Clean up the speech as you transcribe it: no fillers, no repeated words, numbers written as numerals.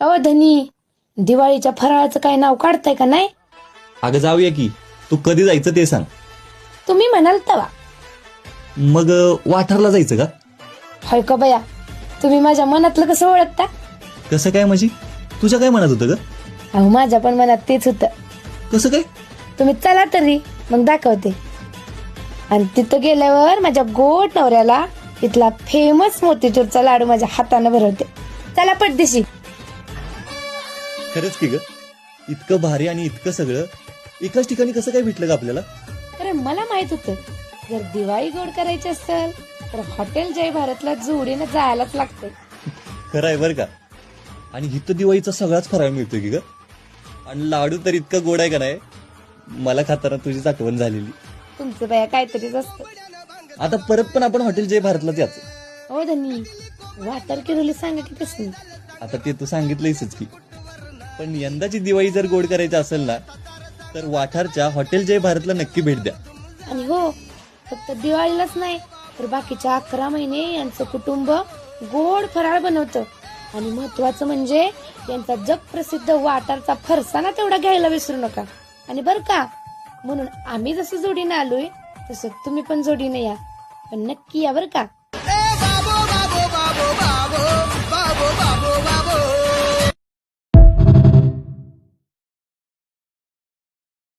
अहो धनी, दिवाळीच्या फराळाचं काय नाव काढताय का नाही? अगं जाऊया की. तू कधी जायचं ते सांग. तुम्ही म्हणाल तवा. मग वाठारला जायचं का? होय का बया, तुम्ही माझ्या मनातलं कसं ओळखता? कसं काय म्हणजे? तुझ्या काय म्हणत होतं ग? अहो माझ्या पण मनात तेच होतं. कसं काय? तुम्ही चला तरी, मग दाखवते. आणि तिथं गेल्यावर माझ्या गोड नवऱ्याला इथला फेमस मोतीचूरचा लाडू माझ्या हाताने भरवते. चला पटदिशी. खरंच की ग, इतकं भारी आणि इतकं सगळं एकाच ठिकाणी कसं काय भेटलं का आपल्याला? कारण मला माहित होतं, जर दिवाळी गोड करायची असेल तर हॉटेल जय भारतला जोडीनं जायलाच लागते. खरं आहे बरं का. आणि इथं दिवाळीचा सगळाच फराळ मिळतोय की ग. आणि लाडू तर इतकं गोड आहे का नाही, मला खाताना तुझीच आठवण झालेली. तुमचं बया काहीतरीच असतं. आता परत पण आपण हॉटेल जय भारतलाच यायचं. हो धनी, वाटर किरोली सांगा की कसं. आता ते तू सांगितलंयच की. पण यंदाची दिवाळी जर गोड करायची असेल ना, तर वाठारच्या हॉटेल जय भारतला नक्की भेट द्या. आणि हो, फक्त दिवाळीलाच नाही तर बाकीच्या 11 महिने यांचं कुटुंब गोड फराळ बनवतं. आणि महत्वाचं म्हणजे यांचा जगप्रसिद्ध वाटारचा फरसाणा तेवढा घ्यायला विसरू नका. आणि बर का, म्हणून आम्ही जसं जोडीने आलोय तसं तुम्ही पण जोडीने या. पण नक्की या बर का.